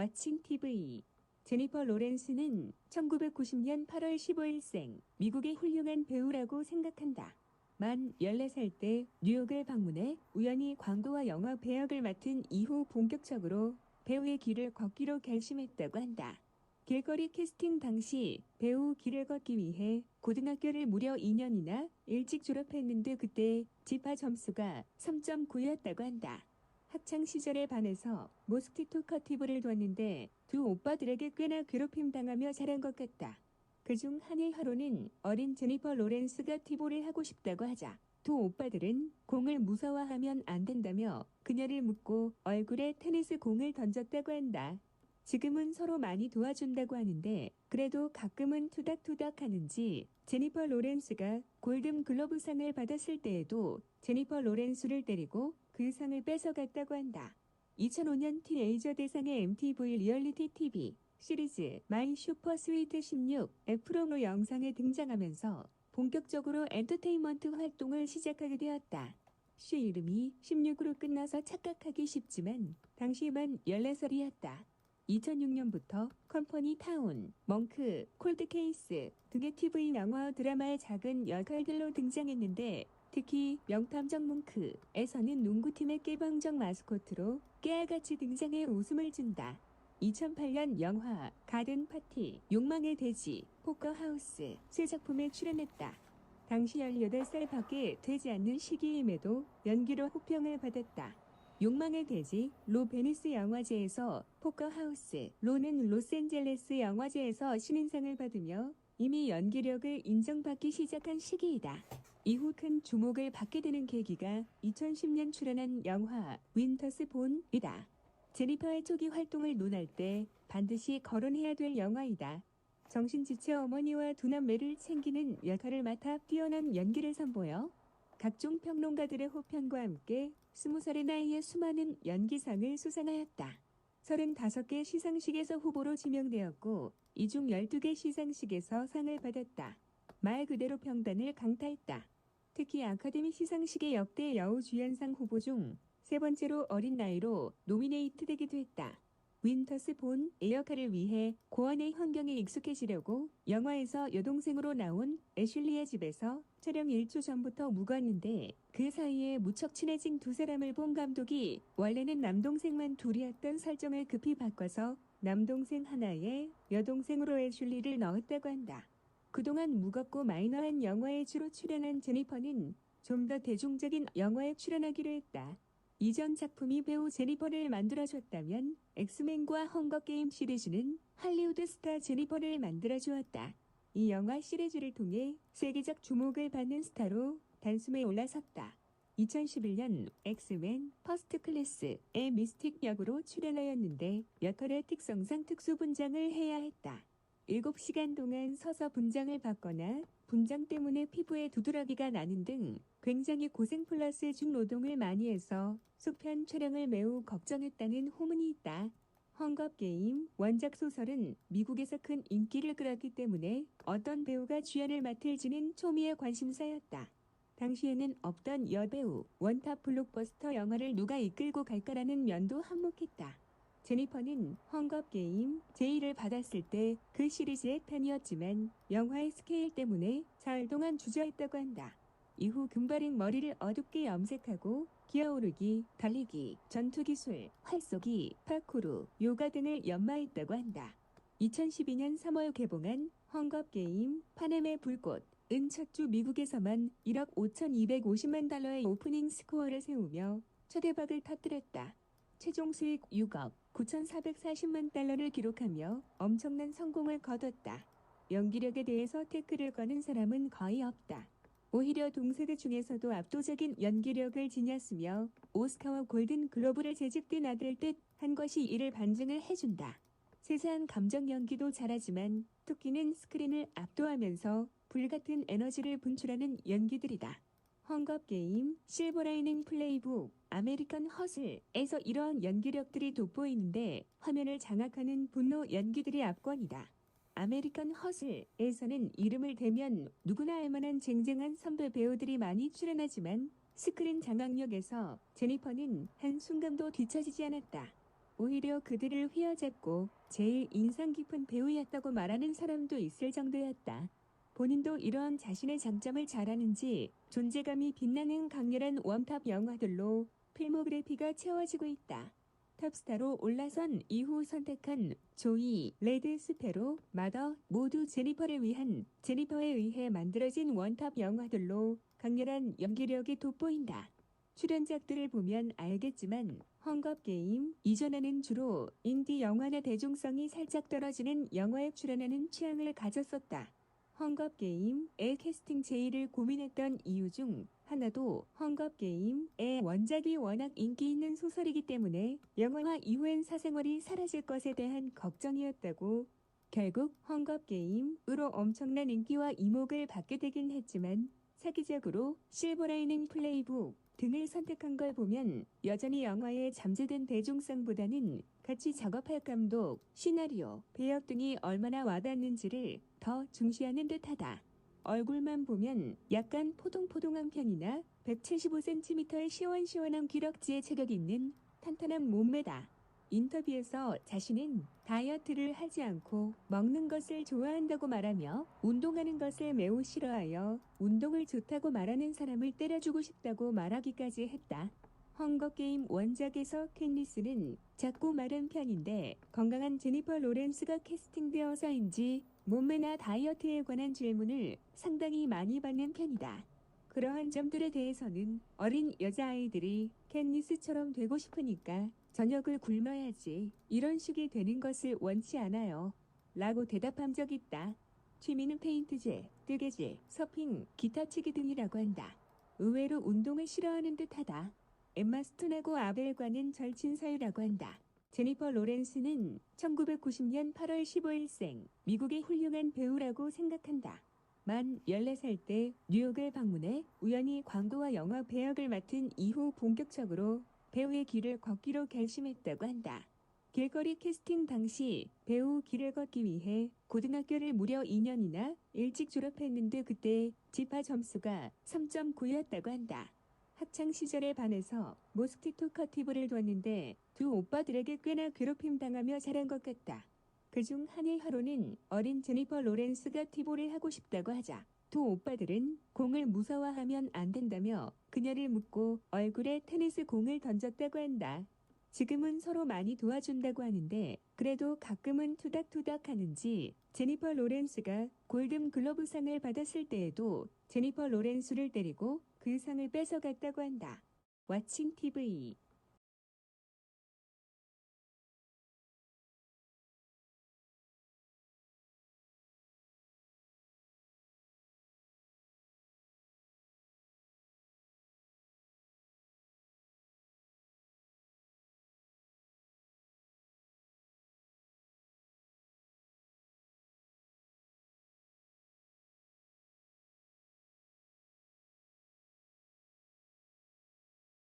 왓칭 TV. 제니퍼 로렌스는 1990년 8월 15일생 미국의 훌륭한 배우라고 생각한다. 만 14살 때 뉴욕을 방문해 우연히 광고와 영화 배역을 맡은 이후 본격적으로 배우의 길을 걷기로 결심했다고 한다. 길거리 캐스팅 당시 배우 길을 걷기 위해 고등학교를 무려 2년이나 일찍 졸업했는데 그때 지파 점수가 3.9였다고 한다. 학창 시절에 반해서 모스키토커티브를 뒀는데 두 오빠들에게 꽤나 괴롭힘 당하며 자란 것 같다. 그중 한 일화로는 어린 제니퍼 로렌스가 티볼을 하고 싶다고 하자 두 오빠들은 공을 무서워하면 안 된다며 그녀를 묶고 얼굴에 테니스 공을 던졌다고 한다. 지금은 서로 많이 도와준다고 하는데 그래도 가끔은 투닥투닥 하는지 제니퍼 로렌스가 골든 글러브상을 받았을 때에도 제니퍼 로렌스를 때리고 그 상을 뺏어갔다고 한다. 2005년 티네이저 대상의 MTV 리얼리티 TV 시리즈 마이 슈퍼 스위트 16의 프로모 영상에 등장하면서 본격적으로 엔터테인먼트 활동을 시작하게 되었다. 쇼 이름이 16으로 끝나서 착각하기 쉽지만 당시만 14살이었다. 2006년부터 컴퍼니 타운, 멍크, 콜드케이스 등의 TV 영화 드라마의 작은 역할들로 등장했는데 특히 명탐정 뭉크에서는 농구팀의 깨방정 마스코트로 깨알같이 등장해 웃음을 준다. 2008년 영화 가든 파티, 욕망의 돼지, 포커하우스 세 작품에 출연했다. 당시 18살밖에 되지 않는 시기임에도 연기로 호평을 받았다. 욕망의 돼지, 로 베니스 영화제에서 포커하우스, 로는 로스앤젤레스 영화제에서 신인상을 받으며 이미 연기력을 인정받기 시작한 시기이다. 이후 큰 주목을 받게 되는 계기가 2010년 출연한 영화 윈터스 본이다. 제니퍼의 초기 활동을 논할 때 반드시 거론해야 될 영화이다. 정신지체 어머니와 두 남매를 챙기는 역할을 맡아 뛰어난 연기를 선보여 각종 평론가들의 호평과 함께 20살의 나이에 수많은 연기상을 수상하였다. 35개 시상식에서 후보로 지명되었고 이 중 12개 시상식에서 상을 받았다. 말 그대로 평단을 강타했다. 특히 아카데미 시상식의 역대 여우주연상 후보 중 세 번째로 어린 나이로 노미네이트되기도 했다. 윈터스 본의 역할을 위해 고원의 환경에 익숙해지려고 영화에서 여동생으로 나온 애슐리의 집에서 촬영 1초 전부터 묵었는데 그 사이에 무척 친해진 두 사람을 본 감독이 원래는 남동생만 둘이었던 설정을 급히 바꿔서 남동생 하나에 여동생으로 애슐리를 넣었다고 한다. 그동안 무겁고 마이너한 영화에 주로 출연한 제니퍼는 좀 더 대중적인 영화에 출연하기로 했다. 이전 작품이 배우 제니퍼를 만들어줬다면 엑스맨과 헝거게임 시리즈는 할리우드 스타 제니퍼를 만들어주었다. 이 영화 시리즈를 통해 세계적 주목을 받는 스타로 단숨에 올라섰다. 2011년 엑스맨 퍼스트 클래스의 미스틱 역으로 출연하였는데 역할의 특성상 특수 분장을 해야 했다. 7시간 동안 서서 분장을 받거나 분장 때문에 피부에 두드러기가 나는 등 굉장히 고생 플러스 중노동을 많이 해서 속편 촬영을 매우 걱정했다는 호문이 있다. 헝거게임 원작 소설은 미국에서 큰 인기를 끌었기 때문에 어떤 배우가 주연을 맡을지는 초미의 관심사였다. 당시에는 없던 여배우, 원탑 블록버스터 영화를 누가 이끌고 갈까라는 면도 한몫했다. 제니퍼는 헝거게임 제의를 받았을 때 그 시리즈의 팬이었지만 영화의 스케일 때문에 사흘 동안 주저했다고 한다. 이후 금발인 머리를 어둡게 염색하고 기어오르기, 달리기, 전투기술, 활쏘기, 파쿠르, 요가 등을 연마했다고 한다. 2012년 3월 개봉한 헝거게임 파넴의 불꽃은 첫 주 미국에서만 1억 5,250만 달러의 오프닝 스코어를 세우며 초대박을 터뜨렸다. 최종 수익 6억 9,440만 달러를 기록하며 엄청난 성공을 거뒀다. 연기력에 대해서 태클을 거는 사람은 거의 없다. 오히려 동세대 중에서도 압도적인 연기력을 지녔으며 오스카와 골든 글로브를 재직된 아들 듯 한 것이 이를 반증을 해준다. 세세한 감정 연기도 잘하지만 토끼는 스크린을 압도하면서 불같은 에너지를 분출하는 연기들이다. 헝거게임, 실버라이닝 플레이북, 아메리칸 허슬에서 이러한 연기력들이 돋보이는데 화면을 장악하는 분노 연기들이 압권이다. 아메리칸 허슬에서는 이름을 대면 누구나 알만한 쟁쟁한 선배 배우들이 많이 출연하지만 스크린 장악력에서 제니퍼는 한순간도 뒤처지지 않았다. 오히려 그들을 휘어잡고 제일 인상 깊은 배우였다고 말하는 사람도 있을 정도였다. 본인도 이러한 자신의 장점을 잘 아는지 존재감이 빛나는 강렬한 웜탑 영화들로 필모그래피가 채워지고 있다. 탑스타로 올라선 이후 선택한 조이, 레드 스페로, 마더 모두 제니퍼에 의해 만들어진 원탑 영화들로 강렬한 연기력이 돋보인다. 출연작들을 보면 알겠지만 헝거게임 이전에는 주로 인디 영화나 대중성이 살짝 떨어지는 영화에 출연하는 취향을 가졌었다. 헝거게임의 캐스팅 제의를 고민했던 이유 중 하나도 헝거게임의 원작이 워낙 인기 있는 소설이기 때문에 영화화 이후엔 사생활이 사라질 것에 대한 걱정이었다고. 결국 헝거게임으로 엄청난 인기와 이목을 받게 되긴 했지만 사기적으로 실버라이닝 플레이북 등을 선택한 걸 보면 여전히 영화에 잠재된 대중성보다는 같이 작업할 감독, 시나리오, 배역 등이 얼마나 와닿는지를 더 중시하는 듯하다. 얼굴만 보면 약간 포동포동한 편이나 175cm의 시원시원한 기럭지에 체격이 있는 탄탄한 몸매다. 인터뷰에서 자신은 다이어트를 하지 않고 먹는 것을 좋아한다고 말하며 운동하는 것을 매우 싫어하여 운동을 좋다고 말하는 사람을 때려주고 싶다고 말하기까지 했다. 헝거게임 원작에서 캣니스는 작고 마른 편인데 건강한 제니퍼 로렌스가 캐스팅되어서인지 몸매나 다이어트에 관한 질문을 상당히 많이 받는 편이다. 그러한 점들에 대해서는 어린 여자아이들이 캣니스처럼 되고 싶으니까 저녁을 굶어야지 이런 식이 되는 것을 원치 않아요. 라고 대답한 적 있다. 취미는 페인트질, 뜨개질, 서핑, 기타 치기 등이라고 한다. 의외로 운동을 싫어하는 듯하다. 엠마 스톤하고 아벨과는 절친 사유라고 한다. 제니퍼 로렌스는 1990년 8월 15일생 미국의 훌륭한 배우라고 생각한다. 만 14살 때 뉴욕을 방문해 우연히 광고와 영화 배역을 맡은 이후 본격적으로 배우의 길을 걷기로 결심했다고 한다. 길거리 캐스팅 당시 배우 길을 걷기 위해 고등학교를 무려 2년이나 일찍 졸업했는데 그때 지파 점수가 3.9였다고 한다. 학창 시절에 반해서 모스키토 커티브를 뒀는데 두 오빠들에게 꽤나 괴롭힘 당하며 자란 것 같다. 그중 한 일 하루는 어린 제니퍼 로렌스가 티볼을 하고 싶다고 하자 두 오빠들은 공을 무서워하면 안 된다며 그녀를 묶고 얼굴에 테니스 공을 던졌다고 한다. 지금은 서로 많이 도와준다고 하는데 그래도 가끔은 투닥투닥 하는지 제니퍼 로렌스가 골든 글러브상을 받았을 때에도 제니퍼 로렌스를 때리고 그 상을 뺏어갔다고 한다. 왓칭 TV